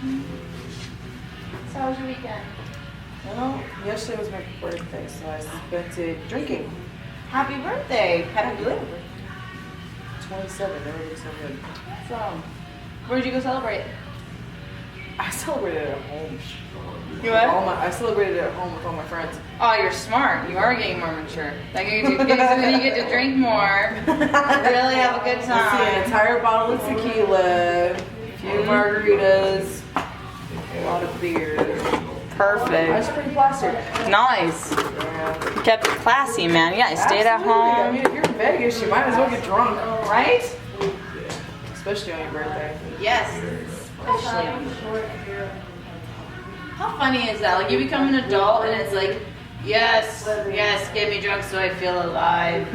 So how was your weekend? Well, yesterday was my birthday, so I spent it drinking. Happy birthday! Happy belated birthday. 27, never been so good. So, where'd you go celebrate? I celebrated at home. You what? I celebrated at home with all my friends. Oh, you're smart. You are getting more mature. Like you get to drink more, really have a good Let's see, an time. entire bottle of tequila, a few margaritas, a lot of beer. I was Perfect. pretty plastered. Nice. Yeah. You kept it classy, man. Yeah, I stayed at Absolutely. I home. mean, if you're in Vegas, you might as well get drunk. Right? Especially on your birthday. Yes. Especially on How funny is that? Like you become an adult and it's like, yes, get me drunk so I feel alive.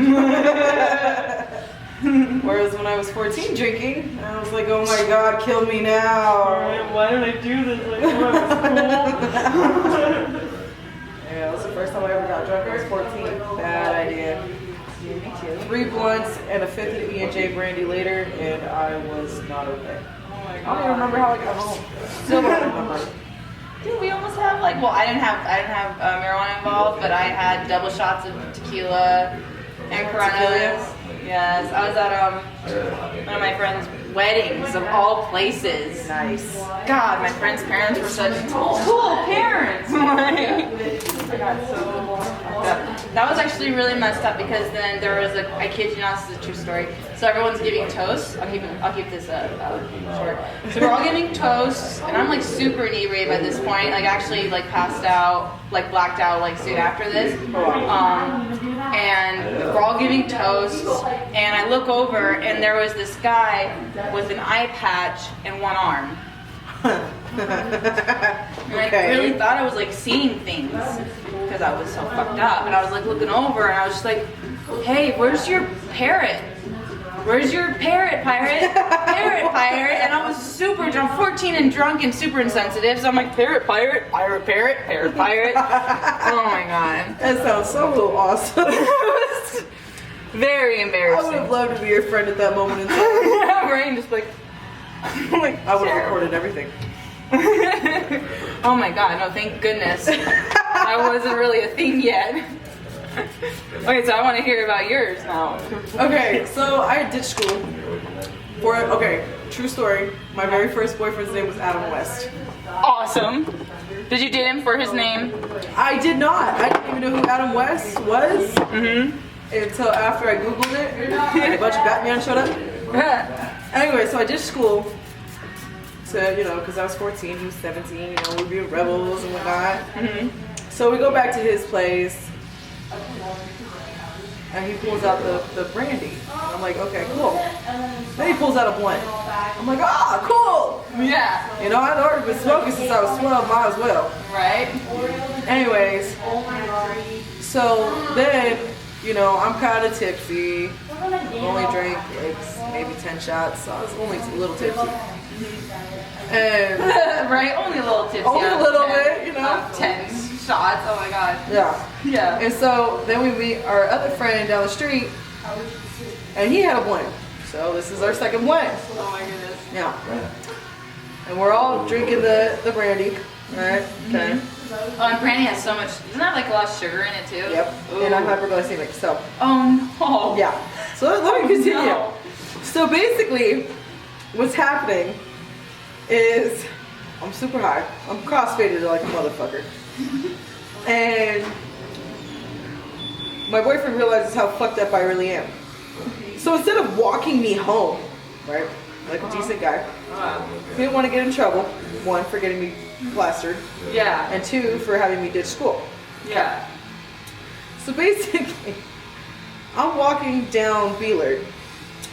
Whereas when I was 14 drinking, I was like, oh my god, kill me now. Why did I do this? Like, I was cool. Yeah, that was the first time I ever got drunk. I was 14. Bad idea. 3 blunts and a fifth of E&J brandy later, and I was not okay. I don't even remember how I got home. Still don't remember. Dude, we almost have like, well, I didn't have marijuana involved, but I had double shots of tequila and Coronas. Yes, I was at one of my friend's weddings of all places. Nice. God, my friend's parents were such cool parents. That was actually really messed up because then there was a, I kid you not, this is a true story. So everyone's giving toasts. I'll keep this short. So we're all giving toasts, and I'm like super inebriated by this point. Like actually like passed out, like blacked out like soon after this. And we're all giving toasts, and I look over, and there was this guy with an eye patch and one arm. And I really thought I was like seeing things because I was so fucked up. And I was like looking over, and I was just like, "Hey, where's your parrot? Where's your parrot, pirate? Parrot, pirate?" And I was super drunk, 14 and drunk and super insensitive. So I'm like, "Parrot, pirate, pirate, parrot, parrot, pirate." Oh my god, That sounds so awesome. very I embarrassing. would have loved to be your friend at that moment in time. Yeah, right, just like I would have recorded everything. Oh my god, no, thank goodness. I wasn't really a thing yet. Okay, so I want to hear about yours now. Okay, so I ditched school. True story. My very first boyfriend's name was Adam West. Awesome. Did you date him for his name? I did not. I didn't even know who Adam West was until after I Googled it and a bunch of Batman showed up. Anyway, so I ditched school to, because I was 14, he was 17, we'd be rebels and whatnot. So we go back to his place, and he pulls out the brandy. And I'm like, okay, cool. Then he pulls out a blunt. I'm like, cool. Yeah. I'd already been smoking since I was 12, might as well. Right? Anyways, so then, I'm kind of tipsy. Only drank like maybe 10 shots, so I was only a little tipsy. And Right? Only a little tipsy. only a little bit, 10 shots. Oh my god. Yeah. Yeah. And so then we meet our other friend down the street, and he had a blunt. So this is our second blunt. Oh my goodness. Yeah. And we're all drinking the brandy. Alright? Okay. Oh, and brandy has so much, doesn't that have like a lot of sugar in it too? Yep. Ooh. And I'm hyperglycemic, so. Oh no. Yeah. So let me continue. No. So basically, what's happening is I'm super high. I'm crossfaded like a motherfucker. And my boyfriend realizes how fucked up I really am. So instead of walking me home, right, like a decent guy, he didn't want to get in trouble. 1, for getting me plastered. Yeah. And 2, for having me ditch school. Yeah. So basically, I'm walking down Beelard,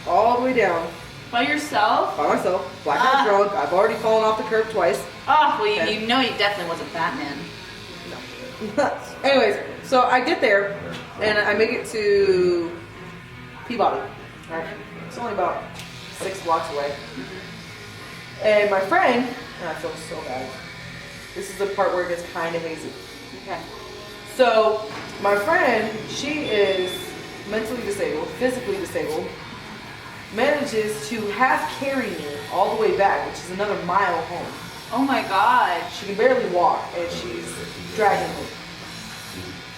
all the way down, By yourself? by myself, blackout drunk. I've already fallen off the curb twice. Oh, well, Okay. you know he definitely wasn't Batman. Anyways, so I get there, and I make it to Peabody. Right? It's only about 6 blocks away. And my friend, and I feel so bad. This is the part where it gets kind of hazy. Okay. So my friend, she is mentally disabled, physically disabled, manages to half carry me all the way back, which is another mile home. Oh my god. She can barely walk, and she's dragging me.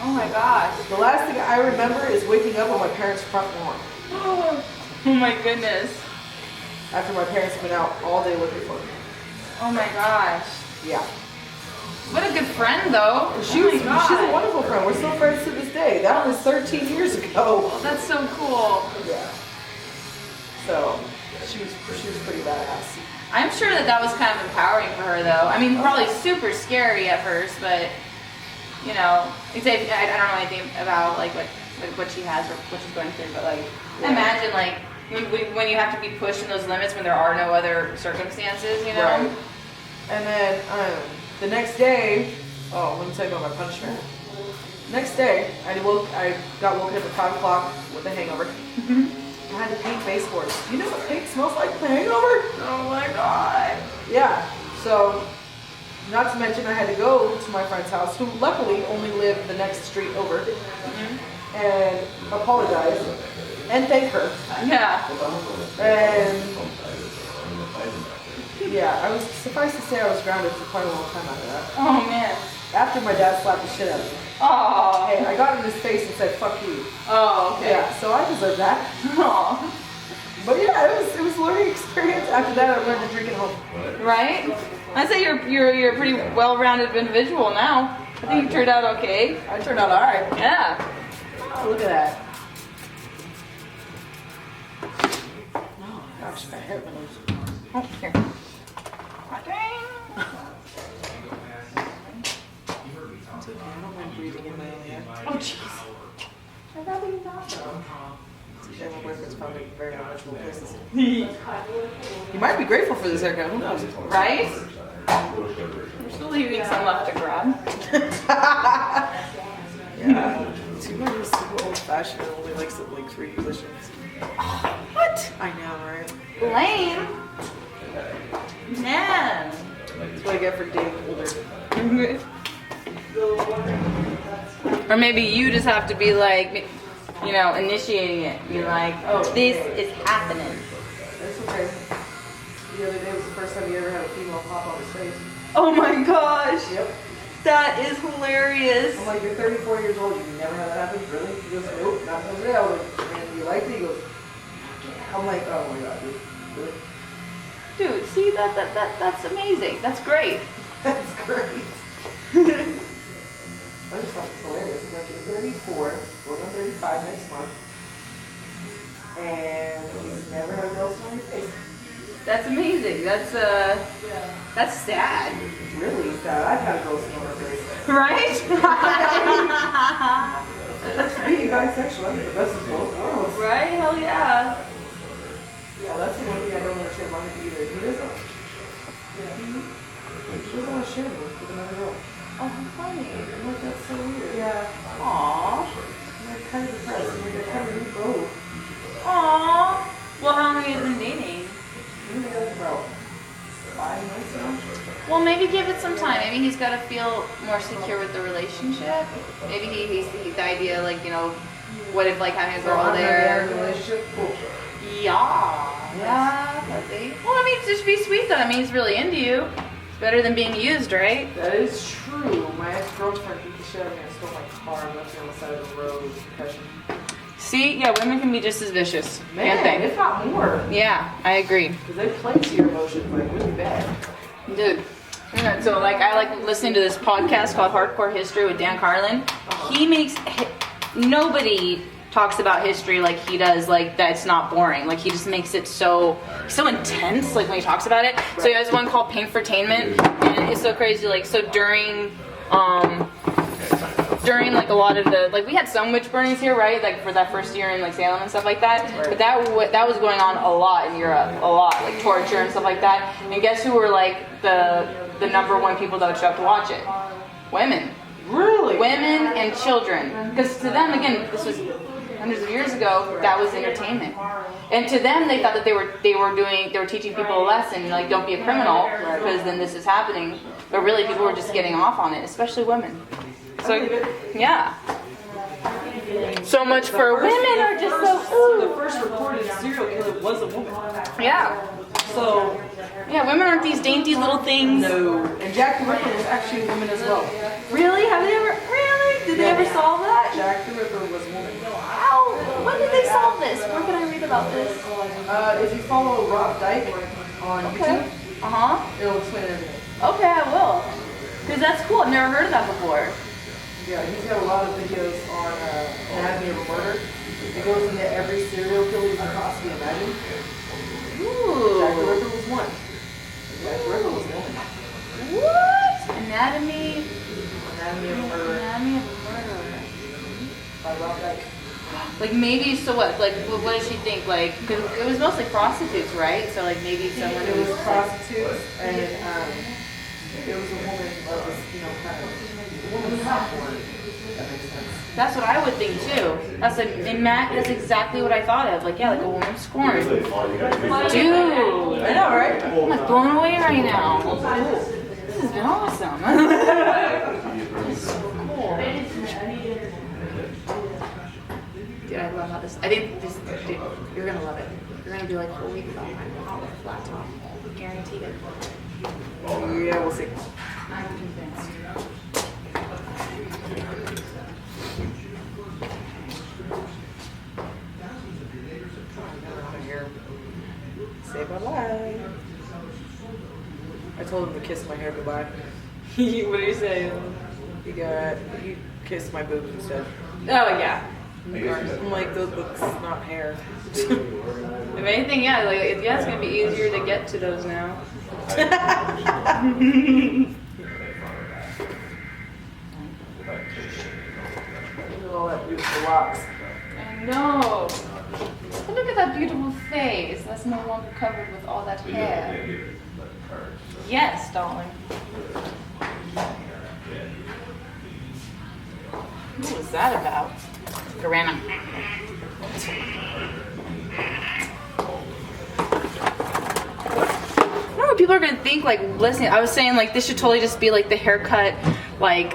Oh my gosh. The last thing I remember is waking up on my parents' front lawn. Oh my goodness. After my parents have been out all day looking for me. Oh my gosh. Yeah. What a good friend, though. She's a wonderful friend. We're still friends to this day. That was 13 years ago. Oh, that's so cool. Yeah. So, she was pretty badass. I'm sure that was kind of empowering for her, though. I mean, probably super scary at first, but, you know, except I don't know anything about, like, what she has or what she's going through, but, like, imagine, like, when you have to be pushed in those limits when there are no other circumstances, you know? Right. And then, the next day, let me tell you about my punishment. Next day, I got woken up at 5 o'clock with a hangover. I had to paint baseboards. You know what paint smells like? The hangover? Oh my god. Yeah. So, not to mention I had to go to my friend's house, who luckily only lived the next street over, and apologize and thank her. Yeah. And yeah, I was suffice to say I was grounded for quite a long time after that. Oh man. After my dad slapped the shit out of me. Oh. Hey, I got in his face and said, "Fuck you." Oh, okay. Yeah, so I deserve that. Oh. But yeah, it was a learning experience. After that, I learned to drink at home. Right? I say you're a pretty well-rounded individual now. I think you turned out okay. I turned out alright. Yeah. Oh, look at that. Oh gosh, I hurt my nose. Oh, here. It's okay, I don't mind breathing in my own air. Oh, jeez. I thought you thought so. My boyfriend's probably very uncomfortable places. You might be grateful for this haircut, who knows? Right? We're still leaving some left to grab. Yeah. Too bad he's super old fashioned and only likes it like 3 positions. What? I know, right? Lame. Man. That's what I get for dating older. Or maybe you just have to be like, you know, initiating it. Be like, oh, this is happening. It's okay. The other day was the first time he ever had a female pop on his face. Oh my gosh. Yep. That is hilarious. I'm like, you're 34 years old, you never had that happen? Really? He goes, nope, not till today. I was like, man, do you like it? He goes, I'm like, oh my god, dude. Really? Dude, see, that's amazing. That's great. That's great. I just thought it was hilarious. I'm like, you're 34, going on 35 next month, and you've never had a girl smile on your face. That's amazing. That's sad. It's really sad. I've had a girl smile on her face. Right? That's being bisexual. I think the best of both worlds. Right? Hell yeah. Yeah, that's the one thing I don't understand about him either. He doesn't. He doesn't want to share me with another girl. Oh, how funny. I'm like, that's so weird. Yeah. Aww. I'm like, kind of depressed. I'm like, I kind of need both. Aww. Well, how long have you been dating? We've been together for about 5 months now. Well, maybe give it some time. Maybe he's got to feel more secure with the relationship. Maybe he's the idea, like, you know, what if, like, having a girl there. Relationship? Cool. Yeah. Let's see. Well, I mean, just be sweet, though. I mean, he's really into you. It's better than being used, right? That is true. My ex-girlfriend beat the shit out of me and stole my car and left me on the side of the road with concussion. See, yeah, women can be just as vicious. Man, Can't they? if not more. Yeah, I agree. Because they play to your emotions like really bad. Dude. Yeah, so, like, I like listening to this podcast called Hardcore History with Dan Carlin. He makes... Nobody talks about history like he does, like, that it's not boring. Like, he just makes it so intense, like, when he talks about it. So he has one called Painfortainment, and it's so crazy. Like, so during like a lot of the, like, we had some witch burnings here, right? Like for that first year in like Salem and stuff like that. But that was going on a lot in Europe, a lot, like torture and stuff like that. And guess who were like the number one people that would show up to watch it? Women. Really? Women and children. Because to them, again, this was hundreds of years ago, that was entertainment. And to them, they thought that they were teaching people a lesson, like, don't be a criminal, because then this is happening. But really, people were just getting off on it, especially women. So, yeah. So much for women are just so. The first recorded serial killer was a woman. Yeah. So, Yeah, women aren't these dainty little things. no. And Jack the Ripper was actually a woman as well. Really? Have they ever? Really? Did they ever solve that? Jack the Ripper was a woman. How? When did they solve this? Where can I read about this? If you follow Rob Dyke on YouTube, it'll explain everything. Okay, I will. Because that's cool. I've never heard of that before. Yeah, he's got a lot of videos on anatomy of a murder. It goes into every serial killer you can possibly imagine. Ooh. Jack the Ripper was one. Jack the Ripper was a woman. What? Anatomy Anatomy of a murder of a murderer. by Rob Dyke. Like maybe, so what? Like, what does she think? Like, because it was mostly prostitutes, right? So like maybe someone It who was prostitutes and it was a woman that was, kind of a woman who had porn. That makes sense. That's what I would think too. That's like, and Matt, that's exactly what I thought of. Like, yeah, like a woman scorned. Dude, I know, right? I'm like blown away right now. This has been awesome. It's so cool. Dude, I love how this. I think this. Dude, you're gonna love it. You're gonna be like, holy fuck, I'm flat top. Guaranteed it. Yeah, we'll see. I'm convinced. Say bye-bye. I told him to kiss my hair goodbye. What did you say? He kissed my boobs instead. Oh yeah. I'm like, that's not hair. If anything, yeah, like it's gonna be easier to get to those now. All that beautiful locks. I know. But look at that beautiful face. That's no longer covered with all that hair. Yes, darling. What was that about? Brianna. I don't know what people are gonna think. Like, listening, I was saying like this should totally just be like the haircut, like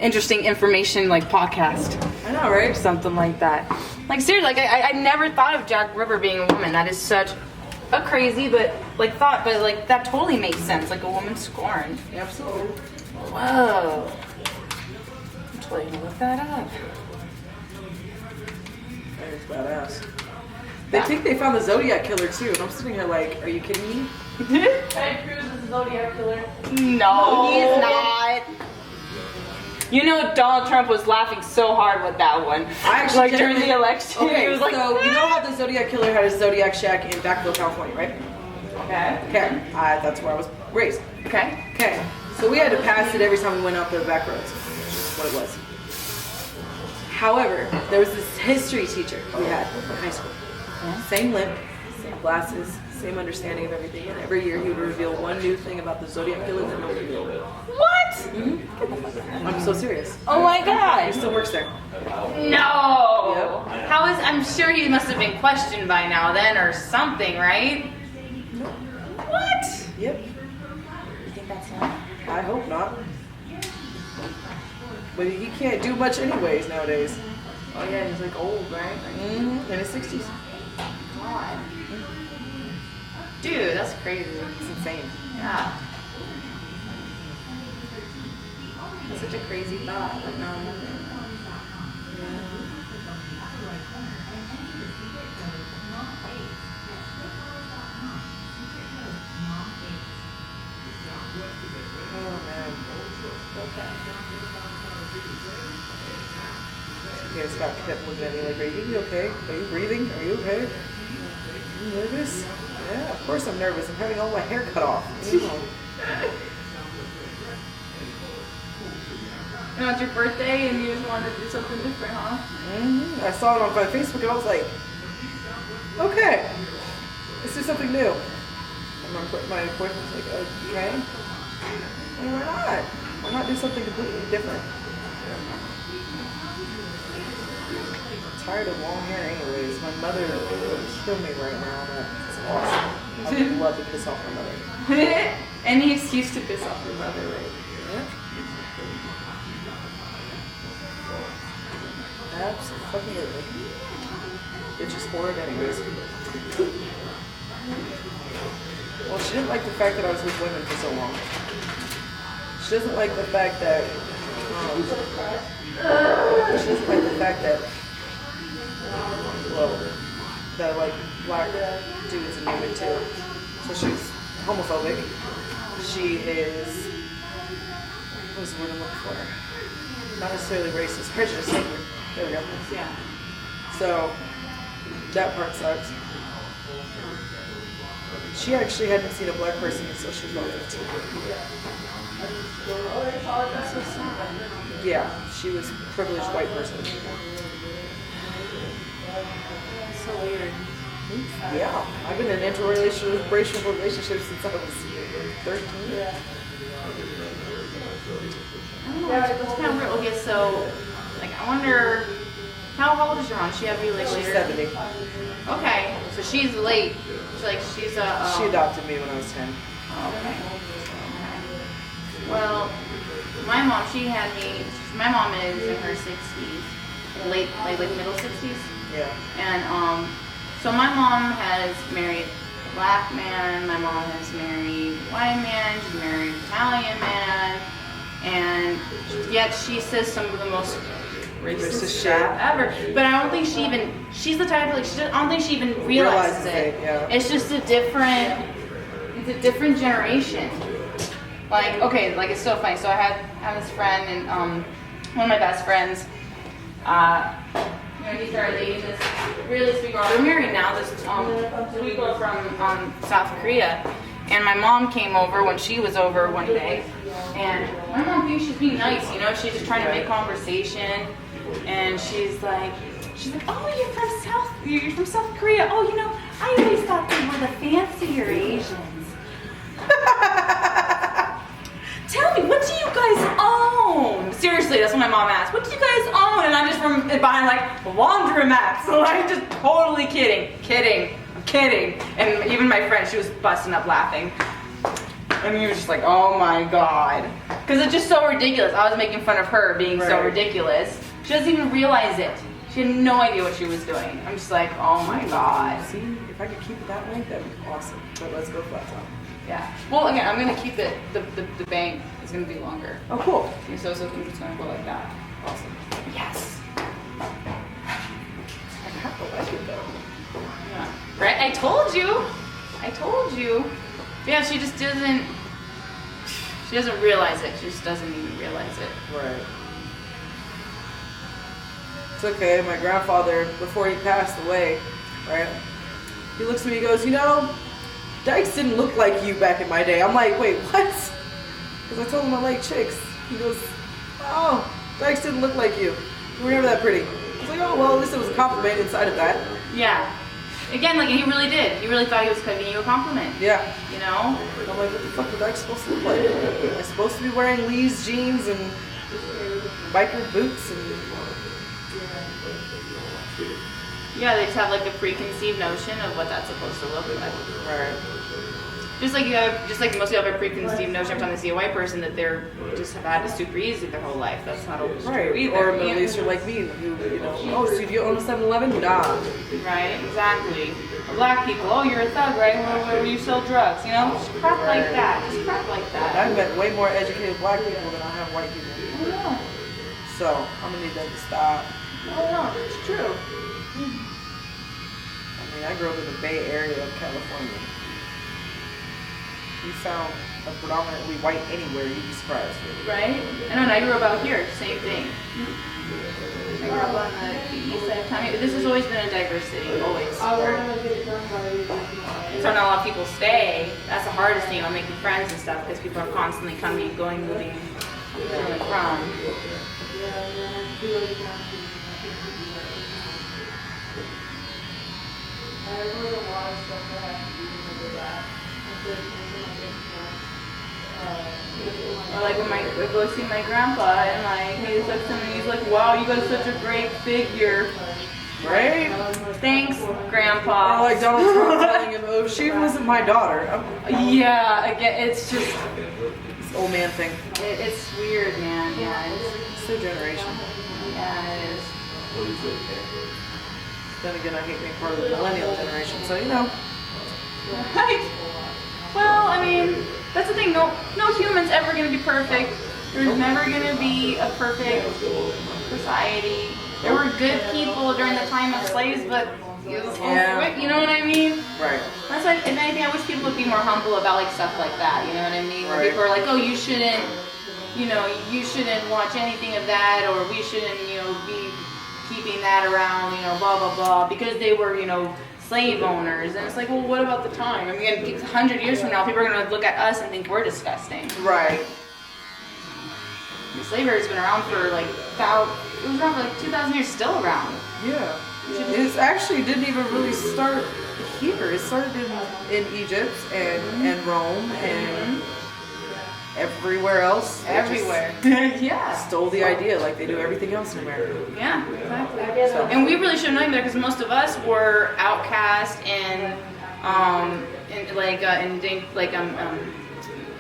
interesting information like podcast. I know, right? Or something like that. Like seriously, like I never thought of Jack River being a woman. That is such a crazy, but like that totally makes sense. Like a woman scorned. Absolutely. Whoa. I'm totally gonna look that up. That is badass. They think they found the Zodiac killer too, and I'm sitting here like, are you kidding me? Ted Cruz is the Zodiac killer. No, he's not. You know, Donald Trump was laughing so hard with that one. I actually like during the election. Okay, He was like, so you know how the Zodiac killer had his Zodiac shack in Backville, California, right? Okay. Okay, that's where I was raised. Okay. Okay, so we had to pass it every time we went out the back roads. That's what it was. However, there was this history teacher we had in high school. Same lip, same glasses, same understanding of everything. And every year he would reveal one new thing about the Zodiac killer that no one knew. What? Mm-hmm. I'm so serious. Oh my He god. still works there. No. Yep. How is? I'm sure he must have been questioned by now then or something, right? Nope. What? Yep. You think that's him? I hope not. But he can't do much anyways nowadays. Oh yeah, he's like old, right? Mm-hmm. In his 60s. God. Dude, that's crazy. It's insane. Yeah. That's such a crazy thought. Like, no, Oh man. Yeah, Scott kept looking at me like, are you okay? Are you breathing? Are you okay? Are you nervous? Yeah, of course I'm nervous. I'm having all my hair cut off. And it's your birthday and you just wanted to do something different, huh? Mm-hmm. I saw it on my Facebook and I was like, okay, let's do something new. And my boyfriend was like, okay. And why not? Why not do something completely different? I'm tired of long hair anyways. My mother would kill me right now. That's awesome. I would love to piss off my mother. Any excuse to piss off your mother, right? Yeah. Absolutely. Bitch is horrid anyways. Well, she didn't like the fact that I was with women for so long. She doesn't like the fact that, she doesn't like the fact that, well, that I like black dudes and women too. So she's homophobic. She is, what's the word I'm looking for? Not necessarily racist, prejudiced. Thank you. There we go. Yeah. So that part sucks. She actually hadn't seen a black person until she was about 15. That's so sad. Yeah, she was a privileged white person. That's so weird. Yeah, I've been in interracial relationships since I was 13. I don't know, it's kind of weird. Okay, so, like, I wonder, how old is your mom? She have you like She's later? 70. Okay, so she's late. She's a. She adopted me when I was 10. Okay. Well, my mom, my mom is in her 60s, late middle 60s. Yeah. And so my mom has married a black man, my mom has married a white man, she's married an Italian man, and yet she says some of the most racist shit ever. But I don't think she's the type of, like, I don't think she even realizes it. Yeah. It's just it's a different generation. Like, okay, like, it's so funny. So I have this friend, and one of my best friends, he started dating this really sweet girl. They're married now, this sweet girl from South Korea. And my mom came over when she was over one day. And my mom thinks she's being nice, she's just trying to make conversation. And she's like, oh, you're from South Korea. Oh, I always thought they were the fancier Asians. Tell me, what do you guys own? Seriously, that's what my mom asked. What do you guys own? And I'm just from behind like laundromats. So I'm just totally kidding. I'm kidding. And even my friend, she was busting up laughing. And we were just like, oh my God. Because it's just so ridiculous. I was making fun of her being so ridiculous. She doesn't even realize it. She had no idea what she was doing. I'm just like, oh my God. See, if I could keep it that way, that'd be awesome. But let's go Flattop. Yeah. Well, again, I'm gonna keep it. The bang is gonna be longer. Oh, cool. So I'm just gonna go like that. Awesome. Yes. I have to like it though. Yeah. Right? I told you. Yeah, she just doesn't. She doesn't realize it. She just doesn't even realize it. Right. It's okay. My grandfather, before he passed away, right? He looks at me and goes, Dykes didn't look like you back in my day. I'm like, wait, what? Because I told him I like chicks. He goes, oh, Dykes didn't look like you. You were never that pretty. I was like, oh, well, at least it was a compliment inside of that. Yeah. Again, like, he really did. He really thought he was giving you a compliment. Yeah. I'm like, what the fuck was Dykes supposed to look like? Am I supposed to be wearing Lee's jeans and biker boots and... Yeah, they just have like a preconceived notion of what that's supposed to look like. Right. Just like most people have a preconceived notion every time they see a white person that they're just have had it super easy their whole life. That's not always true either. Or a Middle Eastern like me, who, oh, so do you own a 7-Eleven? Nah. Right, exactly. Black people, oh, you're a thug, right? Where you sell drugs, Just crap like that. Just crap like that. I've met way more educated black people than I have white people. Oh, yeah. So, I'm gonna need them to stop. Oh, no, it's true. I mean, I grew up in the Bay Area of California. You found a predominantly white anywhere, you'd be surprised. Right? I know, and I grew up out here, same thing. I grew up on the east side of town. This has always been a diverse city, always. So not a lot of people stay. That's the hardest thing on making friends and stuff, because people are constantly coming and going, moving to and from. Or like when I go see my grandpa and like he looks at me, he's like, wow, you got such a great figure. Right? Thanks, Grandpa. Or like Donald Trump telling him, oh, she wasn't my daughter. Yeah, again, it's just... This old man thing. It's weird, man. Yeah, it's their generation. Yeah, it is. Then again, I hate being part of the millennial generation, so Right? Well, I mean, that's the thing. No human's ever gonna be perfect. There's never gonna be a perfect society. There were good people during the time of slaves, but you know what I mean? Right. That's like, if anything, I wish people would be more humble about like stuff like that. You know what I mean? Where people are like, oh, you shouldn't watch anything of that, or we shouldn't, be keeping that around, blah blah blah, because they were, slave owners. And it's like, well, what about the time? I mean, 100 years from now, people are gonna look at us and think we're disgusting. Right. Slavery's been around for like it was around for like 2,000 years, still around. Yeah. It actually didn't even really start here. It started in Egypt and Rome and everywhere else. Everywhere. Yeah. Stole the idea like they do everything else in America. Yeah, exactly. So. And we really should have known that because most of us were outcast and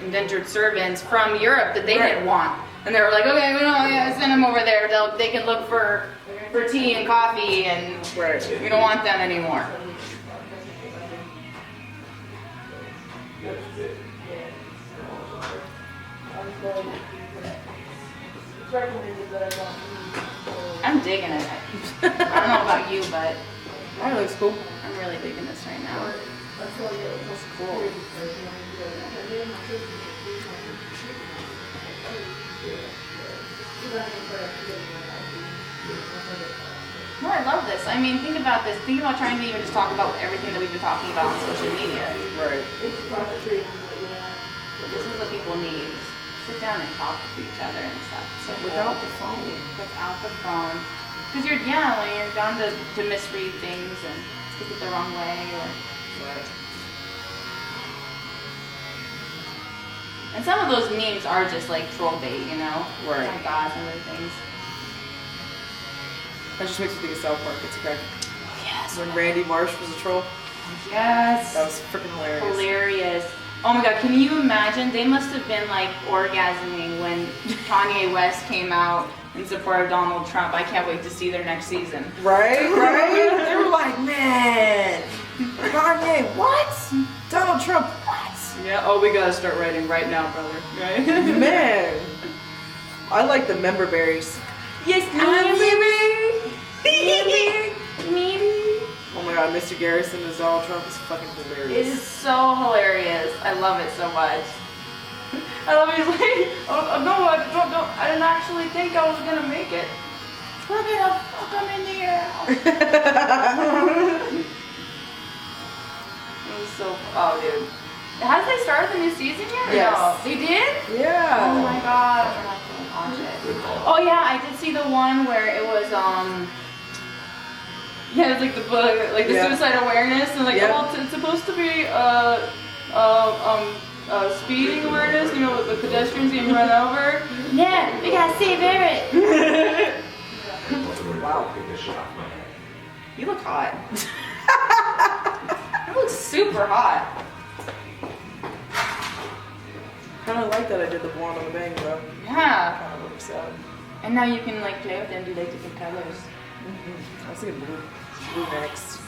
indentured servants from Europe that they didn't want. And they were like, okay, send them over there. They can look for tea and coffee, and we don't want them anymore. I'm digging it. I don't know about you, but that looks cool. I'm really digging this right now. That's cool. No, I love this. I mean, think about this. Think about trying to even just talk about everything that we've been talking about on social media. Right. This is what people need. Sit down and talk to each other and stuff. So without the phone. Without the phone. Because you're down to misread things and take it the wrong way. Right. And some of those memes are just like troll bait, Right. Oh God, some of the things. That just makes me think of South Park. It's okay. Yes. When Randy Marsh was a troll. Yes. That was freaking hilarious. Hilarious. Oh my God, can you imagine? They must have been like orgasming when Kanye West came out in support of Donald Trump. I can't wait to see their next season. Right? They were like, man, Kanye, what? Donald Trump, what? Yeah, oh, we gotta start writing right now, brother. Right? Man. I like the member berries. Yes, Maybe. Oh my God, Mr. Garrison as Donald Trump is fucking hilarious. It is so hilarious. I love it so much. I love it. He's like, oh no, I didn't actually think I was gonna make it. We're gonna fuck him in the air. It was so, oh dude. Has they started the new season yet? Yes. No. They did? Yeah. Oh my God, I'm gonna have to watch it. Oh yeah, I did see the one where it was it's like the book, like the suicide awareness, and like well, it's supposed to be speeding awareness, with the pedestrians getting run over. Yeah, we gotta save Eric. Wow. You look hot. You look super hot. Kind of like that I did the blonde on the bang, bro. Yeah. Kind of works out. And now you can like play with them, do like different colors. I was thinking blue next.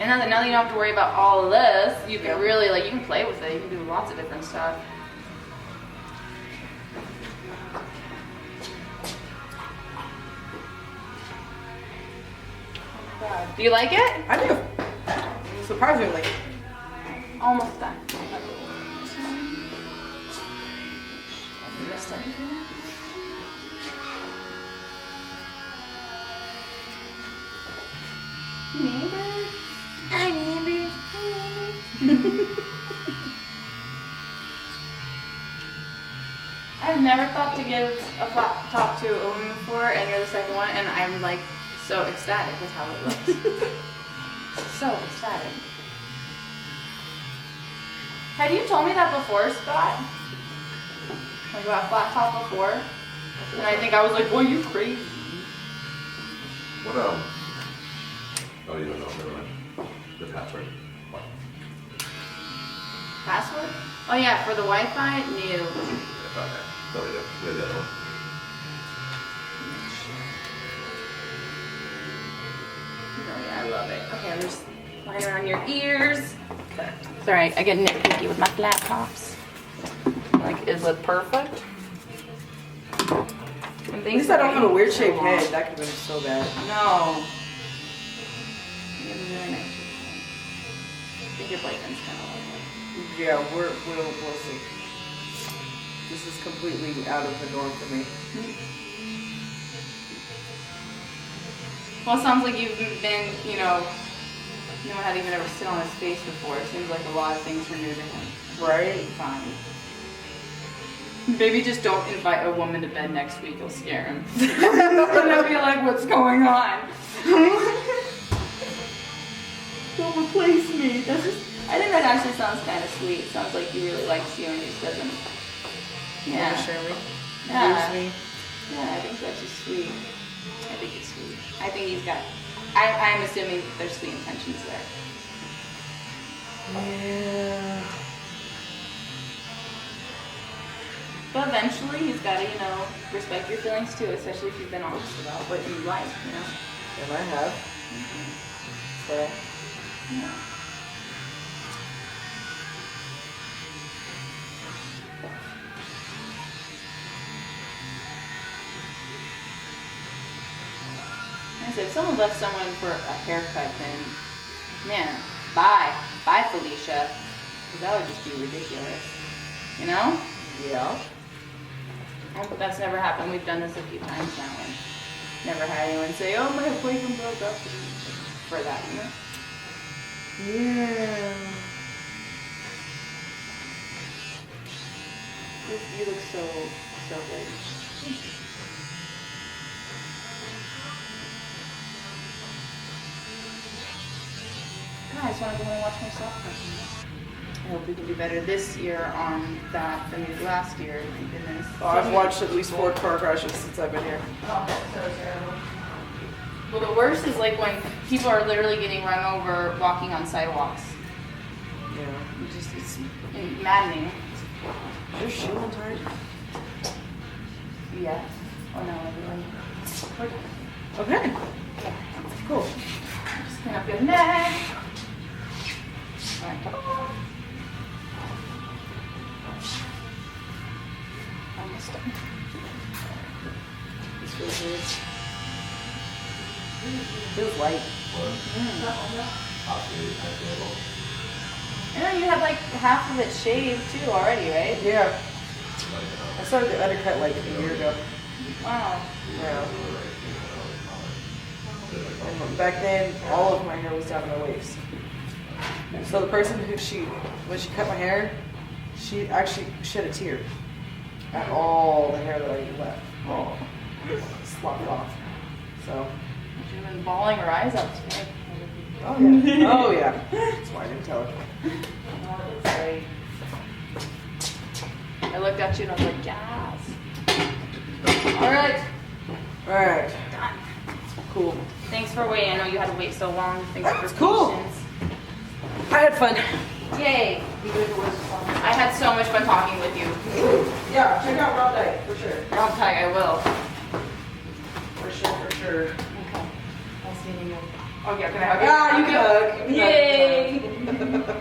And now that you don't have to worry about all of this, you can really you can play with it. You can do lots of different stuff. Oh my God. Do you like it? I do. Surprisingly. Almost done. I've never thought to give a flat top to a woman before, and you're the second one, and I'm like so ecstatic with how it looks. So ecstatic. Had you told me that before, Scott? Like about flat top before? And I think I was like, boy, you crazy. What, oh, you don't know, never mind. The password. What? Password? Oh yeah, for the Wi-Fi? New. Okay. No, we do. We have the other one. Oh yeah, I love love it. Okay, I'm just line around your ears. It's alright, I get nitpicky with my flat tops. Like, is it perfect? And At things least I don't have a weird so shaped long. head. That could have been so bad. No. You have a really nice shape. I think your boyfriend's kind of like it. Yeah, we'll see. This is completely out of the norm for me. Well, it sounds like you've been, you know, no one had even ever sit on his face before. It seems like a lot of things were new to him. Right? Fine. Maybe just don't invite a woman to bed next week. You'll scare him. He's gonna be like, what's going on? Don't replace me. That's just, I think that actually sounds kind of sweet. It sounds like he really likes you and he just doesn't. Yeah. Share me. Yeah. Lose me. Yeah, I think that's just sweet. I think it's sweet. I think he's got, I'm assuming that there's sweet intentions there. Yeah. But eventually he's got to, you know, respect your feelings too, especially if you've been honest about what you like, you know? And I have. So. Yeah. I said, if someone left someone for a haircut, then, man, bye. Bye, Felicia. 'Cause that would just be ridiculous. You know? Yeah. But that's never happened. We've done this a few times now and never had anyone say, oh, my boyfriend broke up for that, you know? Yeah. You look so good. God, I just want to go home and watch myself. I hope we can do better this year on that than we did last year. Thank goodness. Oh, I've watched at least 4 car crashes since I've been here. Oh, that's so terrible. Well, the worst is like when people are literally getting run over walking on sidewalks. Yeah. It's maddening. Is your shoe untied? Yeah. Oh no, everyone. Okay. Cool. Just clean up your neck. Alright. Almost done. This feels weird. Feels light. I know you had like half of it shaved too already, right? Yeah. I started the undercut like a year ago. Wow. Yeah. And back then, all of my hair was down my waist. So the person who when she cut my hair, she actually shed a tear at all the hair that I left. Oh, slopped off. So. She's been bawling her eyes out today. Oh yeah. Oh yeah. That's why I didn't tell her. Oh, it looks great. I looked at you and I was like, yes. All right. All right. Done. Cool. Thanks for waiting. I know you had to wait so long. Thanks for That's cool. patience. I had fun. Yay. I had so much fun talking with you. Yeah, check out Runtime for sure. Wrong tag, I will. For sure. Okay. Nice meeting you. Oh yeah, can I hug you? Yeah, you can hug. Yay.